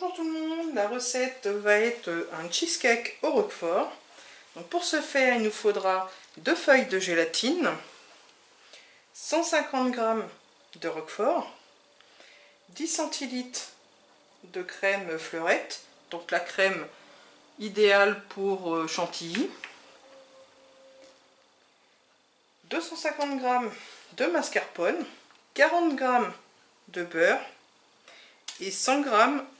Bonjour tout le monde, la recette va être un cheesecake au roquefort. Donc pour ce faire, il nous faudra 2 feuilles de gélatine, 150 g de roquefort, 10 centilitres de crème fleurette, donc la crème idéale pour chantilly, 250 g de mascarpone, 40 g de beurre et 100 g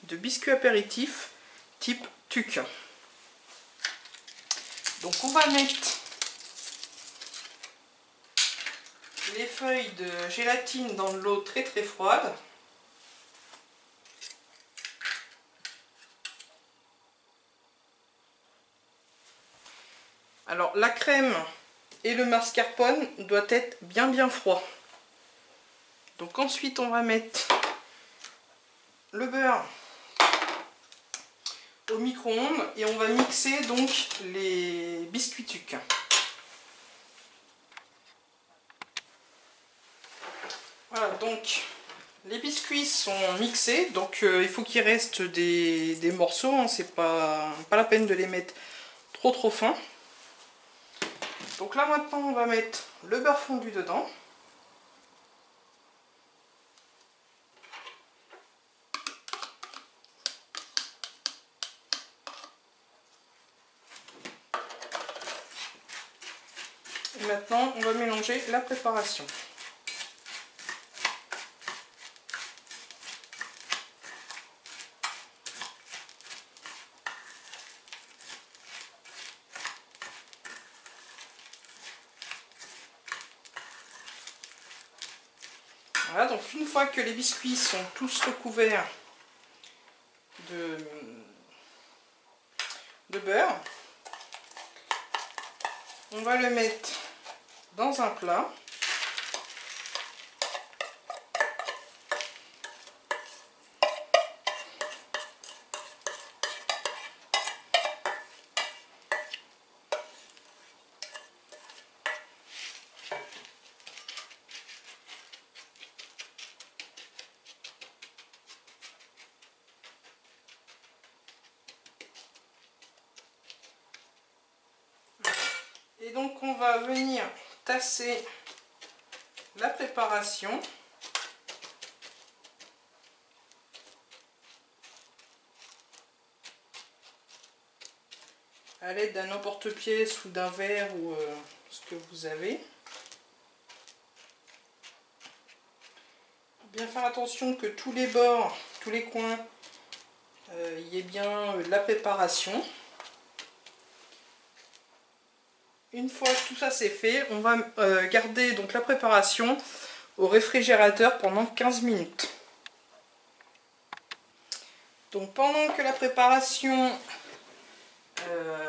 de biscuits apéritifs type TUC. Donc on va mettre les feuilles de gélatine dans de l'eau très froide. Alors la crème et le mascarpone doivent être bien froids. Donc ensuite on va mettre le beurre au micro-ondes et on va mixer donc les biscuits TUC. Voilà, donc les biscuits sont mixés, donc il faut qu'il reste des morceaux, hein, c'est pas la peine de les mettre trop fins. Donc là maintenant on va mettre le beurre fondu dedans. Et maintenant on va mélanger la préparation. Voilà, donc une fois que les biscuits sont tous recouverts de beurre, on va le mettre dans un plat. Et donc on va venir tasser la préparation. À l'aide d'un emporte-pièce ou d'un verre ou ce que vous avez. Bien faire attention que tous les bords, tous les coins, y ait bien de la préparation. Une fois que tout ça c'est fait, on va garder donc la préparation au réfrigérateur pendant 15 minutes. Donc pendant que la préparation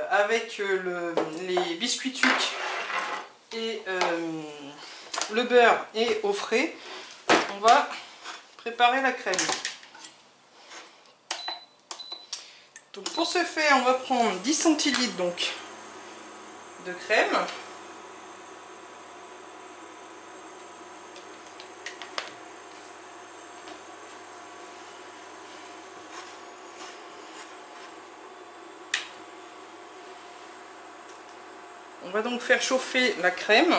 avec les biscuits TUC et le beurre est au frais, on va préparer la crème. Donc pour ce faire, on va prendre 10 centilitres donc de crème. On va donc faire chauffer la crème.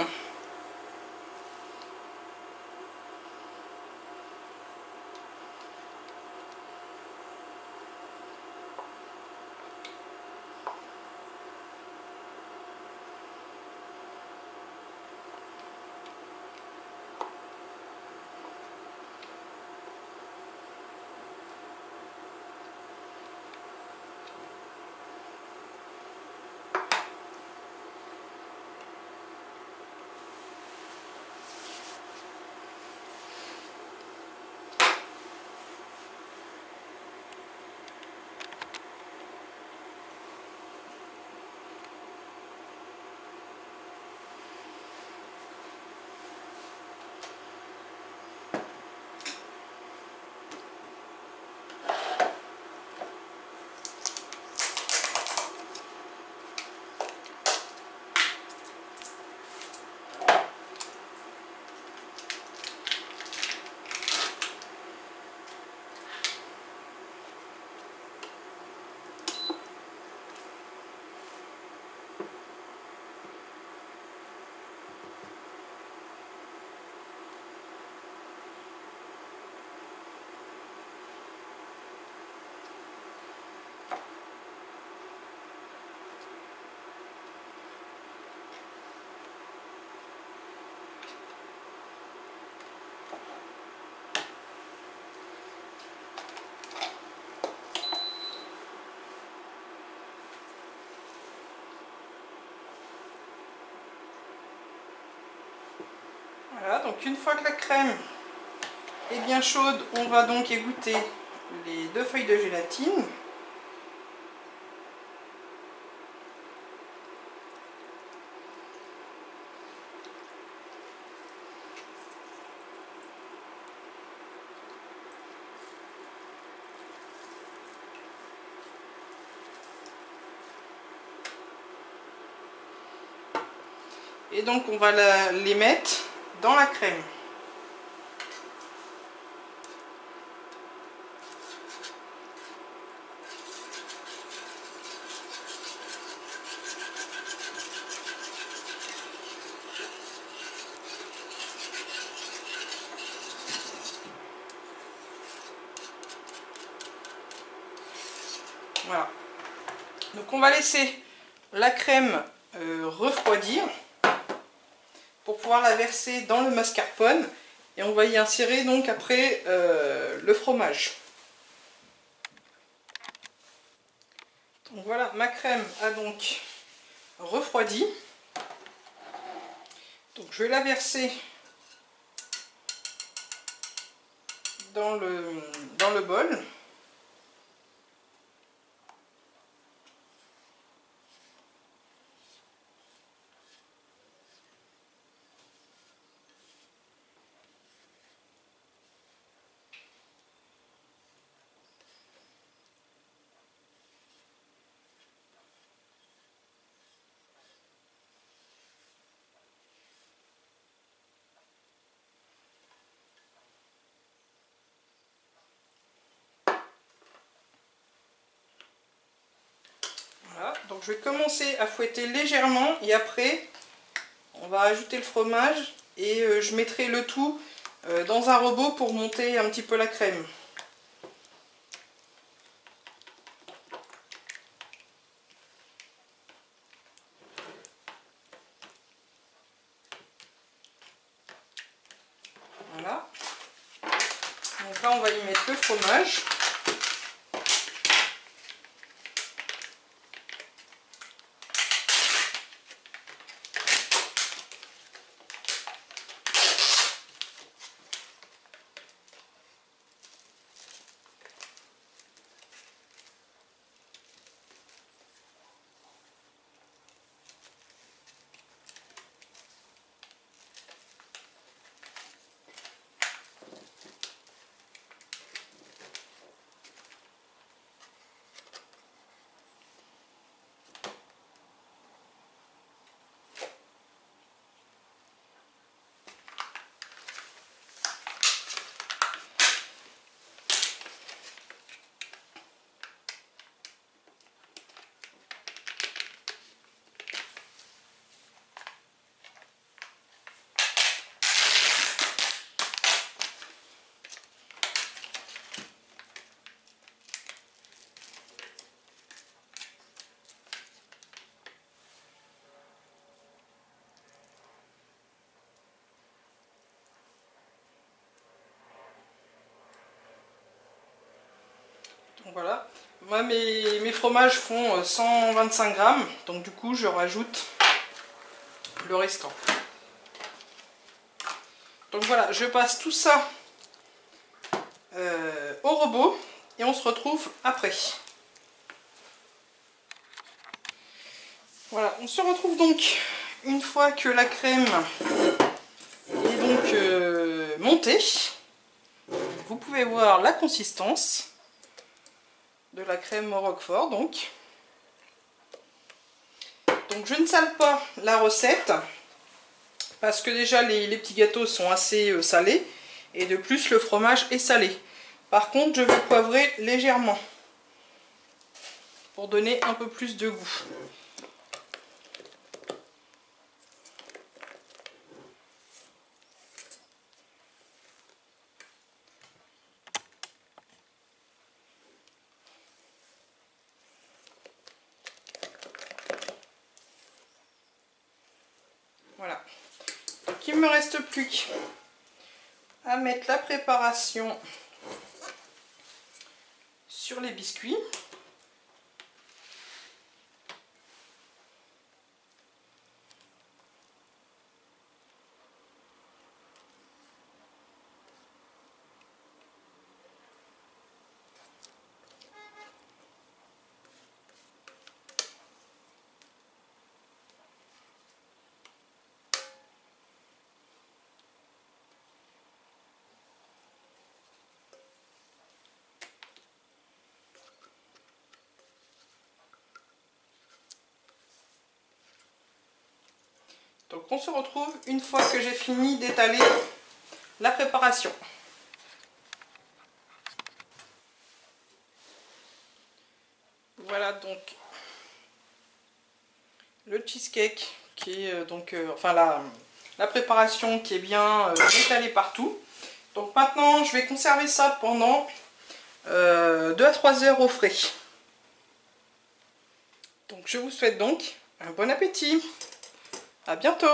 donc une fois que la crème est bien chaude, on va donc égoutter les 2 feuilles de gélatine. Et donc on va les mettre dans la crème. Voilà. Donc on va laisser la crème refroidir pour pouvoir la verser dans le mascarpone et on va y insérer donc après le fromage. Donc voilà, ma crème a donc refroidi. Donc je vais la verser dans le bol. Voilà, donc je vais commencer à fouetter légèrement et après on va ajouter le fromage et je mettrai le tout dans un robot pour monter un petit peu la crème. Voilà. Donc là on va y mettre le fromage. Donc voilà, moi mes fromages font 125 grammes, donc du coup je rajoute le restant. Donc voilà, je passe tout ça au robot et on se retrouve après. Voilà, on se retrouve donc une fois que la crème est donc montée. Vous pouvez voir la consistance de la crème au roquefort donc. Donc je ne sale pas la recette parce que déjà les petits gâteaux sont assez salés et de plus le fromage est salé. Par contre je vais poivrer légèrement pour donner un peu plus de goût. Voilà. Donc il ne me reste plus qu'à mettre la préparation sur les biscuits. Donc on se retrouve une fois que j'ai fini d'étaler la préparation. Voilà donc le cheesecake qui est enfin la préparation qui est bien étalée partout. Donc maintenant je vais conserver ça pendant 2 à 3 heures au frais. Donc je vous souhaite donc un bon appétit. À bientôt.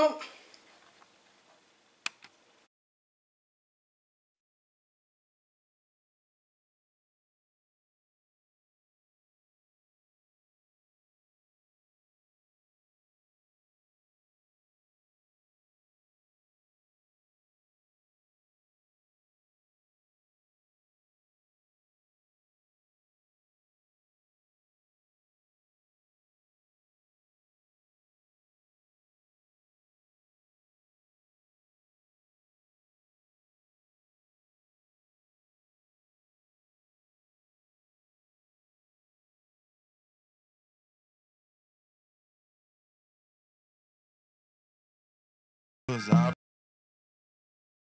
Cause I